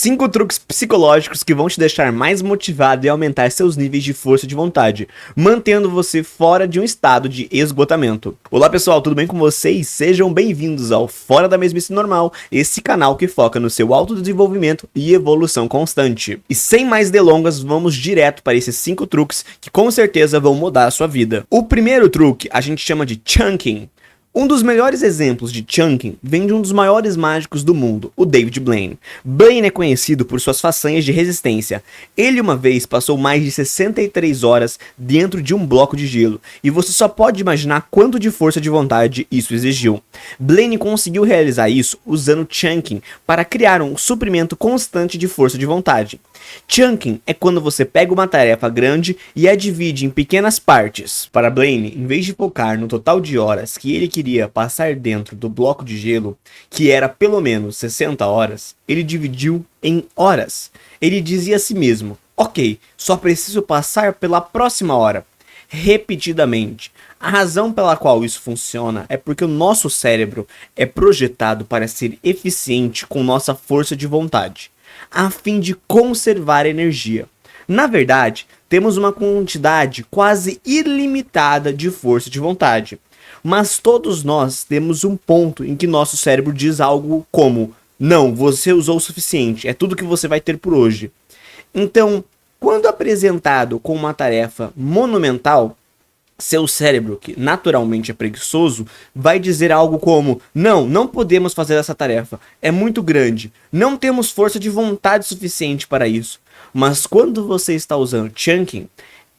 5 truques psicológicos que vão te deixar mais motivado e aumentar seus níveis de força de vontade, mantendo você fora de um estado de esgotamento. Olá pessoal, tudo bem com vocês? Sejam bem-vindos ao Fora da Mesmice Normal, esse canal que foca no seu autodesenvolvimento e evolução constante. E sem mais delongas, vamos direto para esses 5 truques que com certeza vão mudar a sua vida. O primeiro truque a gente chama de chunking. Um dos melhores exemplos de chunking vem de um dos maiores mágicos do mundo, o David Blaine. Blaine é conhecido por suas façanhas de resistência. Ele uma vez passou mais de 63 horas dentro de um bloco de gelo, e você só pode imaginar quanto de força de vontade isso exigiu. Blaine conseguiu realizar isso usando chunking para criar um suprimento constante de força de vontade. Chunking é quando você pega uma tarefa grande e a divide em pequenas partes. Para Blaine, em vez de focar no total de horas que ele queria passar dentro do bloco de gelo, que era pelo menos 60 horas, ele dividiu em horas. Ele dizia a si mesmo: ok, só preciso passar pela próxima hora. Repetidamente. A razão pela qual isso funciona é porque o nosso cérebro é projetado para ser eficiente com nossa força de vontade, a fim de conservar energia. Na verdade, temos uma quantidade quase ilimitada de força de vontade, mas todos nós temos um ponto em que nosso cérebro diz algo como: não, você usou o suficiente, é tudo que você vai ter por hoje. Então, quando apresentado com uma tarefa monumental, seu cérebro, que naturalmente é preguiçoso, vai dizer algo como: não podemos fazer essa tarefa, é muito grande, não temos força de vontade suficiente para isso. Mas quando você está usando chunking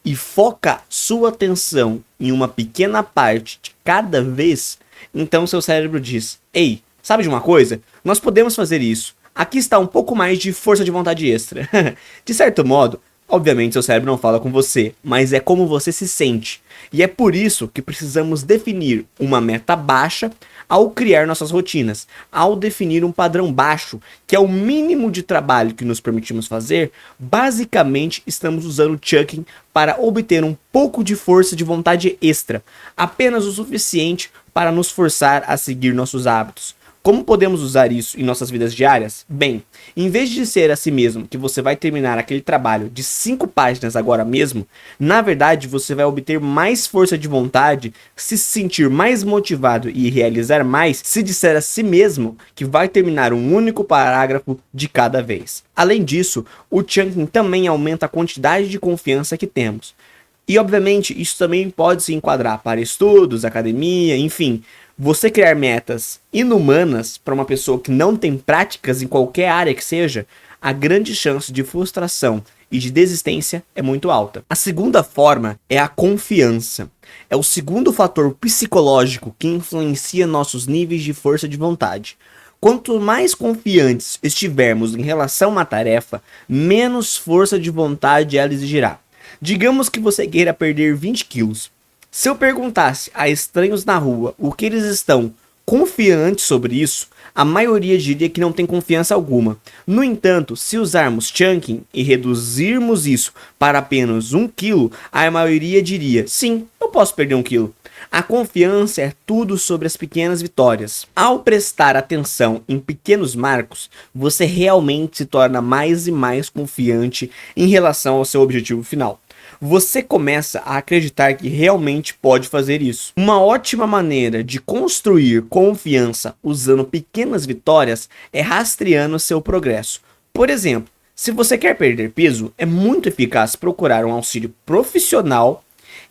e foca sua atenção em uma pequena parte de cada vez, então seu cérebro diz: ei, sabe de uma coisa? Nós podemos fazer isso. Aqui está um pouco mais de força de vontade extra. De certo modo, obviamente seu cérebro não fala com você, mas é como você se sente. E é por isso que precisamos definir uma meta baixa ao criar nossas rotinas. Ao definir um padrão baixo, que é o mínimo de trabalho que nos permitimos fazer, basicamente estamos usando chunking para obter um pouco de força de vontade extra, apenas o suficiente para nos forçar a seguir nossos hábitos. Como podemos usar isso em nossas vidas diárias? Bem, em vez de dizer a si mesmo que você vai terminar aquele trabalho de 5 páginas agora mesmo, na verdade você vai obter mais força de vontade, se sentir mais motivado e realizar mais se disser a si mesmo que vai terminar um único parágrafo de cada vez. Além disso, o chunking também aumenta a quantidade de confiança que temos. E obviamente isso também pode se enquadrar para estudos, academia, enfim. Você criar metas inumanas para uma pessoa que não tem práticas em qualquer área que seja, a grande chance de frustração e de desistência é muito alta. A segunda forma é a confiança. É o segundo fator psicológico que influencia nossos níveis de força de vontade. Quanto mais confiantes estivermos em relação a uma tarefa, menos força de vontade ela exigirá. Digamos que você queira perder 20 quilos. Se eu perguntasse a estranhos na rua o que eles estão confiantes sobre isso, a maioria diria que não tem confiança alguma. No entanto, se usarmos chunking e reduzirmos isso para apenas 1 quilo, a maioria diria: sim, eu posso perder 1 quilo. A confiança é tudo sobre as pequenas vitórias. Ao prestar atenção em pequenos marcos, você realmente se torna mais e mais confiante em relação ao seu objetivo final. Você começa a acreditar que realmente pode fazer isso. Uma ótima maneira de construir confiança usando pequenas vitórias é rastreando seu progresso. Por exemplo, se você quer perder peso, é muito eficaz procurar um auxílio profissional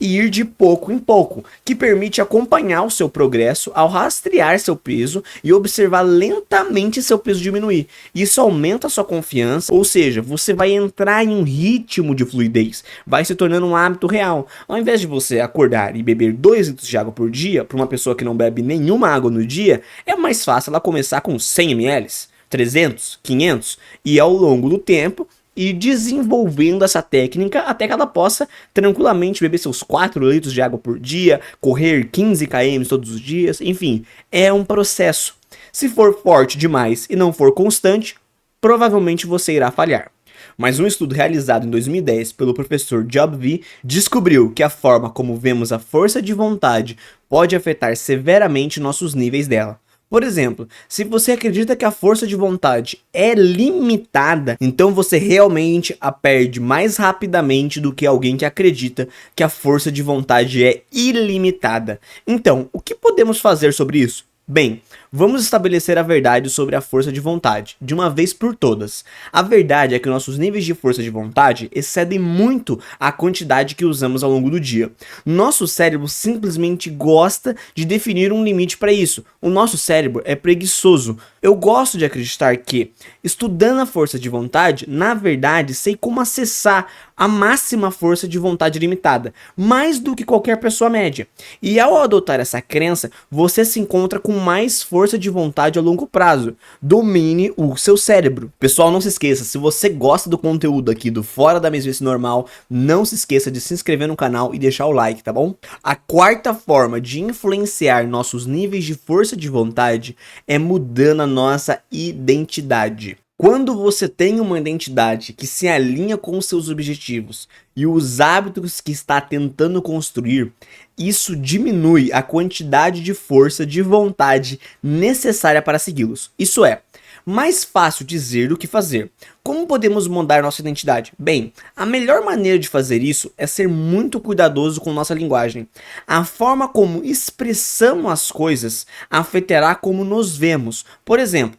e ir de pouco em pouco, que permite acompanhar o seu progresso ao rastrear seu peso e observar lentamente seu peso diminuir. Isso aumenta a sua confiança, ou seja, você vai entrar em um ritmo de fluidez, vai se tornando um hábito real. Ao invés de você acordar e beber 2 litros de água por dia, para uma pessoa que não bebe nenhuma água no dia, é mais fácil ela começar com 100 ml, 300, 500 e ao longo do tempo e desenvolvendo essa técnica até que ela possa tranquilamente beber seus 4 litros de água por dia, correr 15 km todos os dias, enfim, é um processo. Se for forte demais e não for constante, provavelmente você irá falhar. Mas um estudo realizado em 2010 pelo professor Job V descobriu que a forma como vemos a força de vontade pode afetar severamente nossos níveis dela. Por exemplo, se você acredita que a força de vontade é limitada, então você realmente a perde mais rapidamente do que alguém que acredita que a força de vontade é ilimitada. Então, o que podemos fazer sobre isso? Bem, vamos estabelecer a verdade sobre a força de vontade, de uma vez por todas. A verdade é que nossos níveis de força de vontade excedem muito a quantidade que usamos ao longo do dia. Nosso cérebro simplesmente gosta de definir um limite para isso. O nosso cérebro é preguiçoso. Eu gosto de acreditar que, estudando a força de vontade, na verdade sei como acessar a máxima força de vontade limitada, mais do que qualquer pessoa média. E ao adotar essa crença, você se encontra com mais força de vontade a longo prazo. Domine o seu cérebro. Pessoal, não se esqueça, se você gosta do conteúdo aqui do Fora da Mesmice Normal, não se esqueça de se inscrever no canal e deixar o like, tá bom? A quarta forma de influenciar nossos níveis de força de vontade é mudando a nossa identidade. Quando você tem uma identidade que se alinha com os seus objetivos e os hábitos que está tentando construir, isso diminui a quantidade de força de vontade necessária para segui-los. Isso é, mais fácil dizer do que fazer. Como podemos mudar nossa identidade? Bem, a melhor maneira de fazer isso é ser muito cuidadoso com nossa linguagem. A forma como expressamos as coisas afetará como nos vemos. Por exemplo,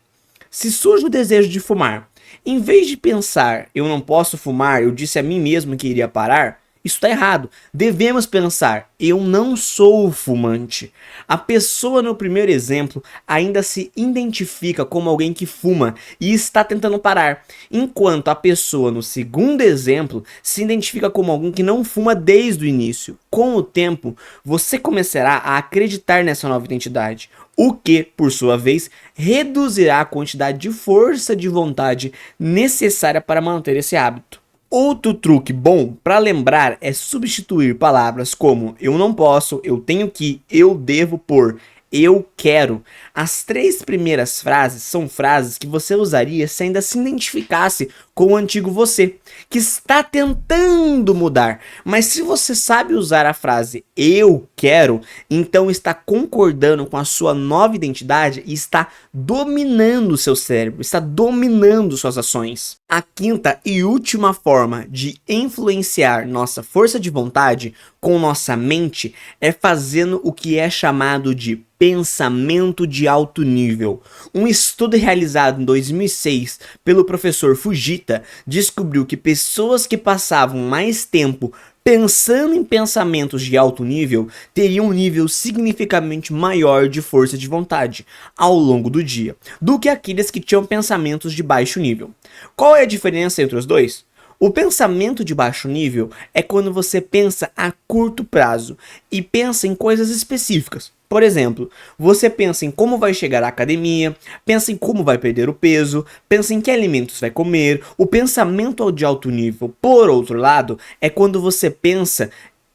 se surge o desejo de fumar, em vez de pensar, eu não posso fumar, eu disse a mim mesmo que iria parar, isso está errado. Devemos pensar, eu não sou fumante. A pessoa no primeiro exemplo ainda se identifica como alguém que fuma e está tentando parar, enquanto a pessoa no segundo exemplo se identifica como alguém que não fuma desde o início. Com o tempo, você começará a acreditar nessa nova identidade, o que, por sua vez, reduzirá a quantidade de força de vontade necessária para manter esse hábito. Outro truque bom para lembrar é substituir palavras como eu não posso, eu tenho que, eu devo por eu quero. As três primeiras frases são frases que você usaria se ainda se identificasse com o antigo você, que está tentando mudar. Mas se você sabe usar a frase eu quero, então está concordando com a sua nova identidade e está dominando o seu cérebro, está dominando suas ações. A quinta e última forma de influenciar nossa força de vontade com nossa mente é fazendo o que é chamado de pensamento de alto nível. Um estudo realizado em 2006 pelo professor Fujita descobriu que pessoas que passavam mais tempo pensando em pensamentos de alto nível teriam um nível significativamente maior de força de vontade ao longo do dia do que aqueles que tinham pensamentos de baixo nível. Qual é a diferença entre os dois? O pensamento de baixo nível é quando você pensa a curto prazo e pensa em coisas específicas. Por exemplo, você pensa em como vai chegar à academia, pensa em como vai perder o peso, pensa em que alimentos vai comer. O pensamento de alto nível, por outro lado, é quando você pensa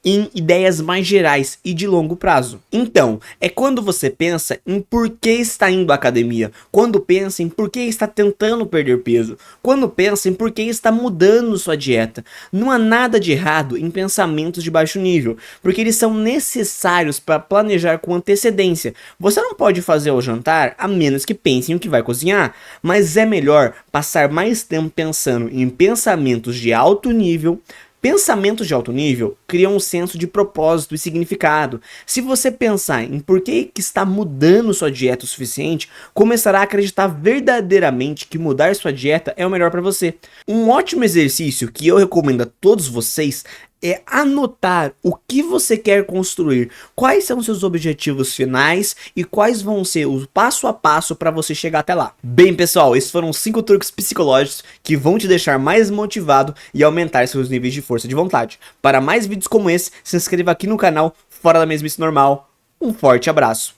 em ideias mais gerais e de longo prazo. Então, é quando você pensa em por que está indo à academia, quando pensa em por que está tentando perder peso, quando pensa em por que está mudando sua dieta. Não há nada de errado em pensamentos de baixo nível, porque eles são necessários para planejar com antecedência. Você não pode fazer o jantar a menos que pense em o que vai cozinhar, mas é melhor passar mais tempo pensando em pensamentos de alto nível. Pensamentos de alto nível criam um senso de propósito e significado. Se você pensar em por que está mudando sua dieta o suficiente, começará a acreditar verdadeiramente que mudar sua dieta é o melhor para você. Um ótimo exercício que eu recomendo a todos vocês é anotar o que você quer construir, quais são seus objetivos finais e quais vão ser o passo a passo para você chegar até lá. Bem, pessoal, esses foram 5 truques psicológicos que vão te deixar mais motivado e aumentar seus níveis de força de vontade. Para mais vídeos como esse, se inscreva aqui no canal Fora da Mesmice Normal. Um forte abraço.